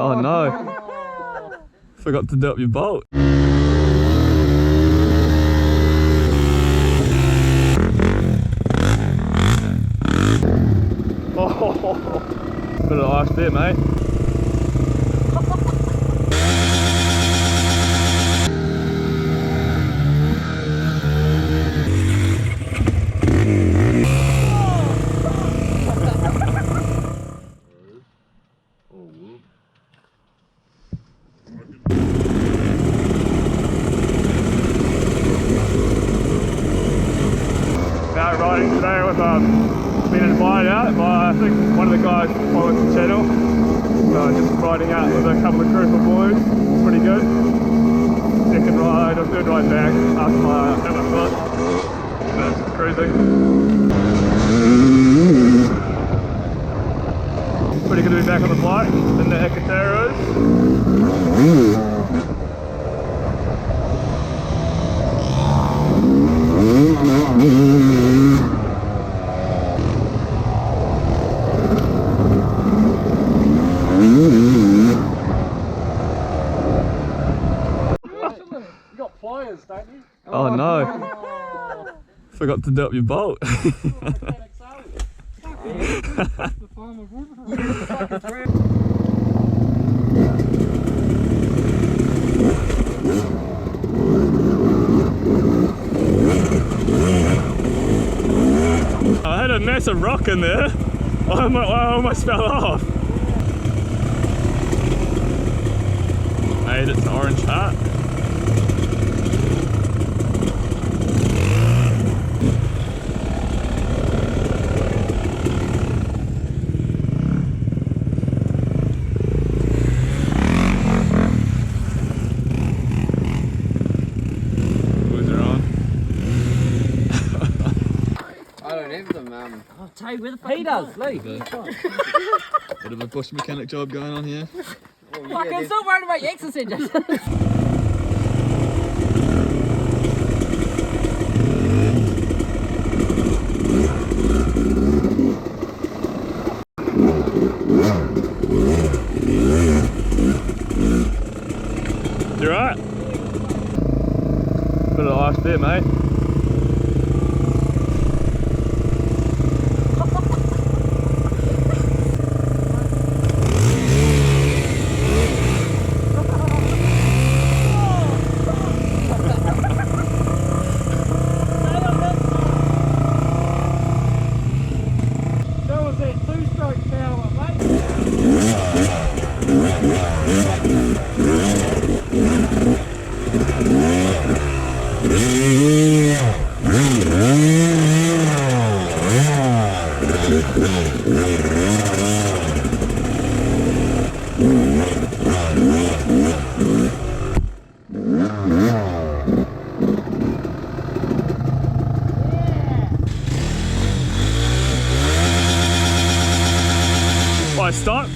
Oh no. Forgot to do up your bolt. Oh, bit of ice there, mate. Out riding today with been invited out by I think one of the guys who follows the channel. Just riding out with a couple of group of boys. It's pretty good. Second ride or third ride back after my foot. Just cruising. Pretty good to be back on the bike in the Akatarawas. You got pliers, don't you? Oh no. Forgot to do up your bolt. I had a massive rock in there. I almost fell off. Mate, it's an orange heart. I'll tell you where the fuck he does, Lee. Bit of a bush mechanic job going on here. Fucking still worried about your exercise. You right? Bit of ice there, mate. Right, stop.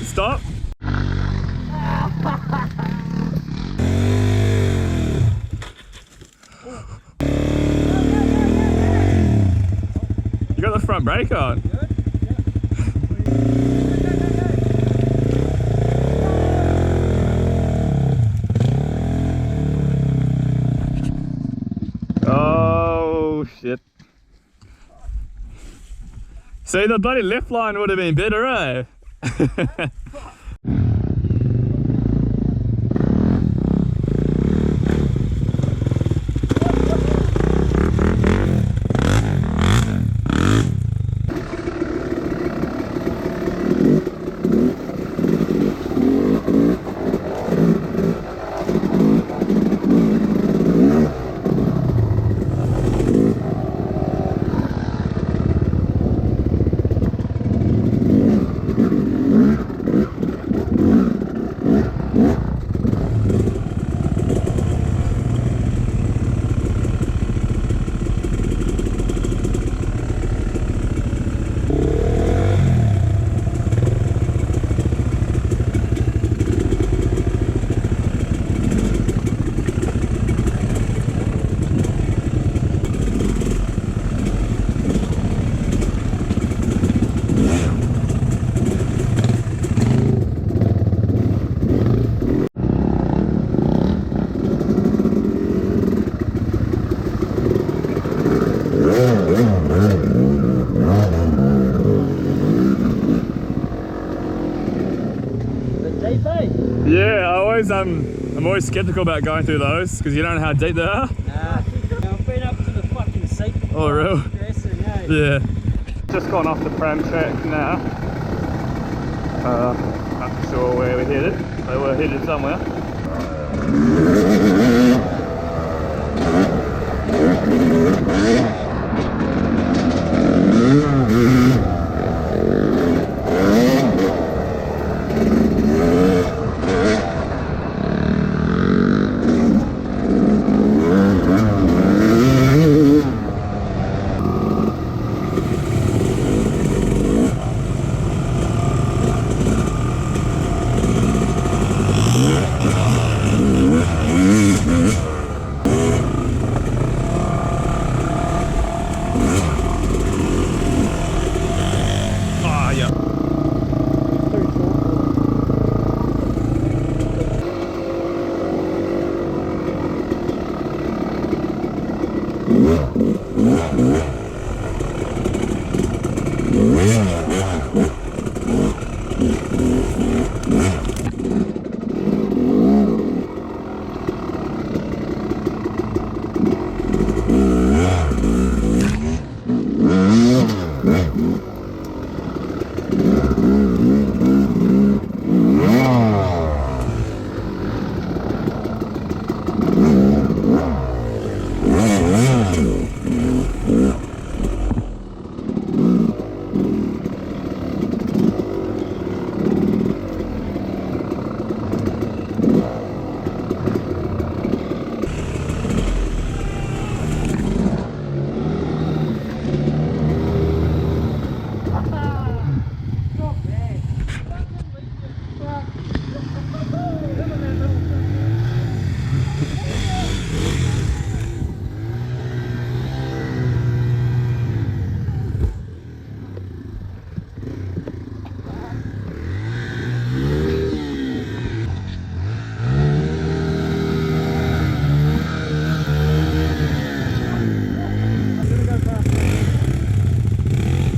You got the front brake on. Oh shit. See, the bloody left line would have been better, eh? I'm always skeptical about going through those because you don't know how deep they are. Nah, I've been up to the fucking seat. Oh, real? Dressing, eh? Yeah. Just gone off the pram track now. Not sure where we're headed. They were headed somewhere. Ah, yeah.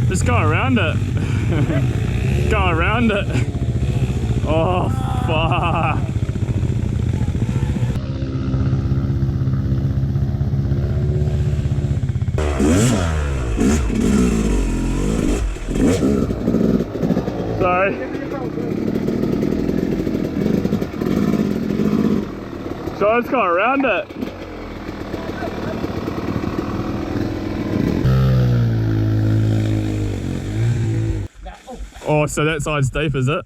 Just go around it. Go around it. Oh, fuck. Sorry. So I just go around it. Oh, so that side's deep, is it?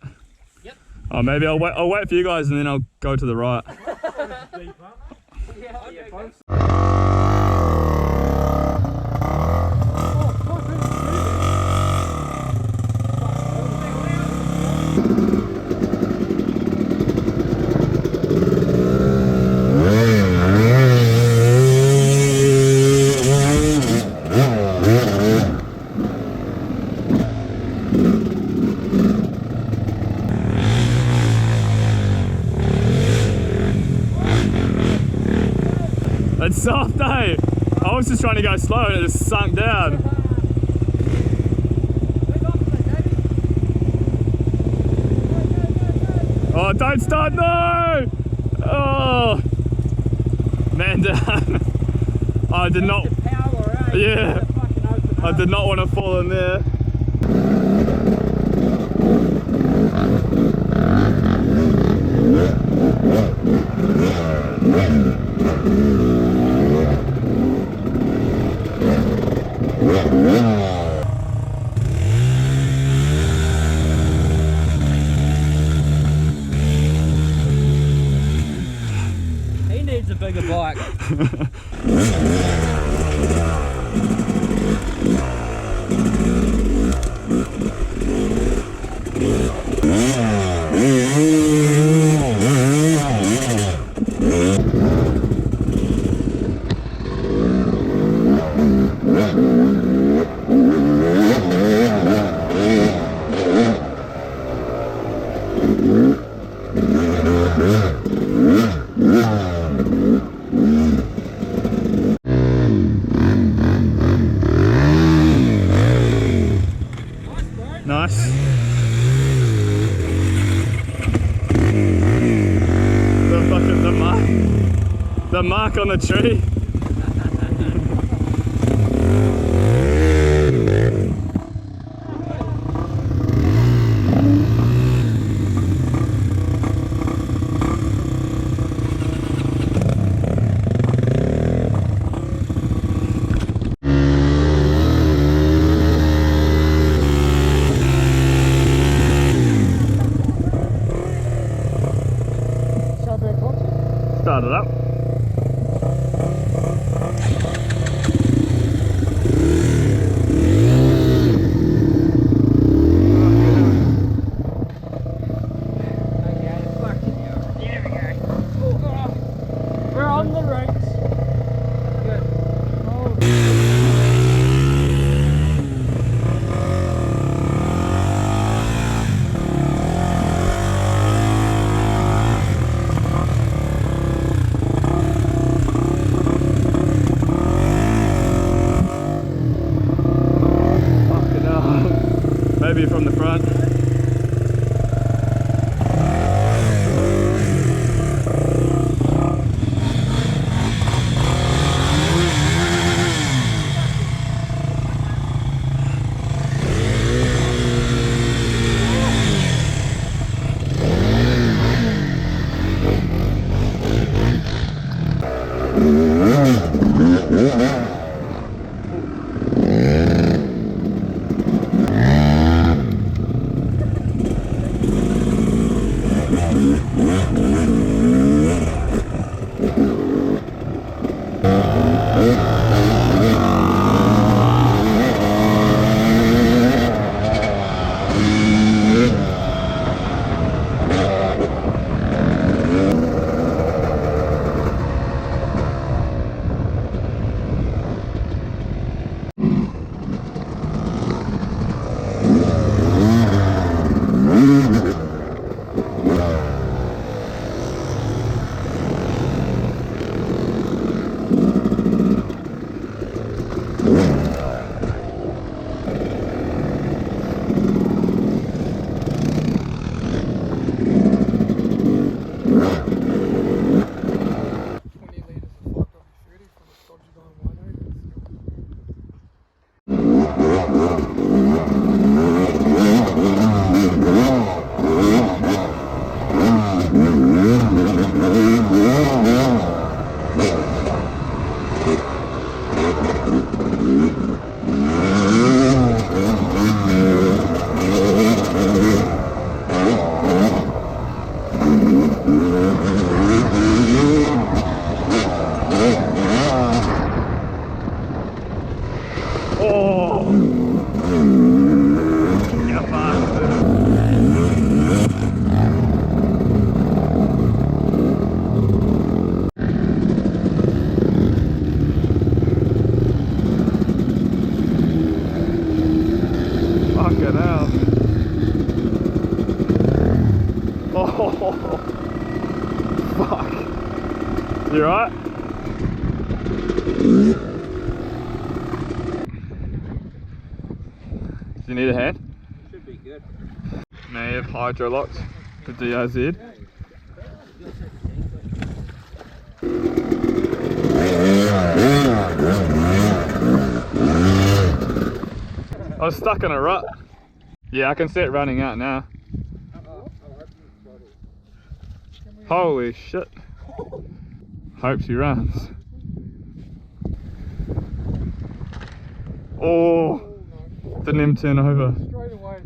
Yep. Oh, maybe I'll wait for you guys and then I'll go to the right. It's soft, eh? I was just trying to go slow and it just sunk down. Oh, don't start, no! Oh, man down. I did not. Yeah, I did not want to fall in there. He needs a bigger bike. Nice. The mark on the tree. Start it up. We're on the roads. Good. Fucking hell. Maybe from the front. Fucking hell. Oh, fuck. You right? Do you need a hand? Should be good. May have hydro locked the DRZ. I was stuck in a rut. Yeah, I can see it running out now. Holy shit. Hope she runs. Oh, didn't even turn over. Straight away.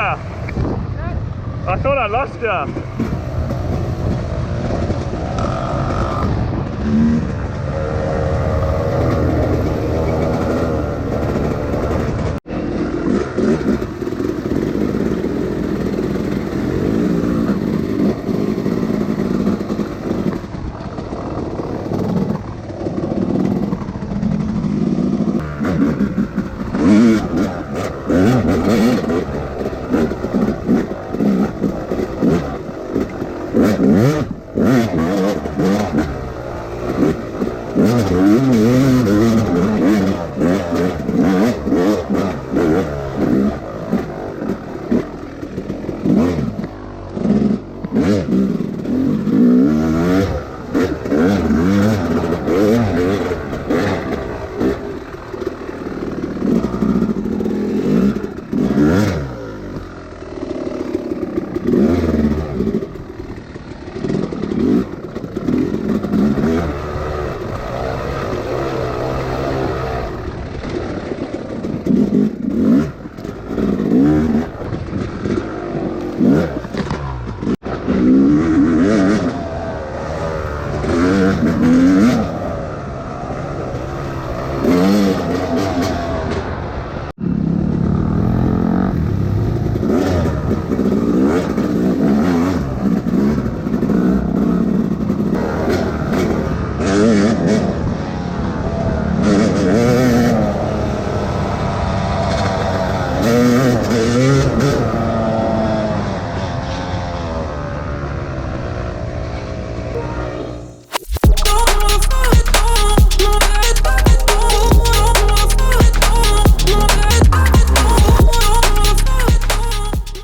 ya. I thought I lost ya.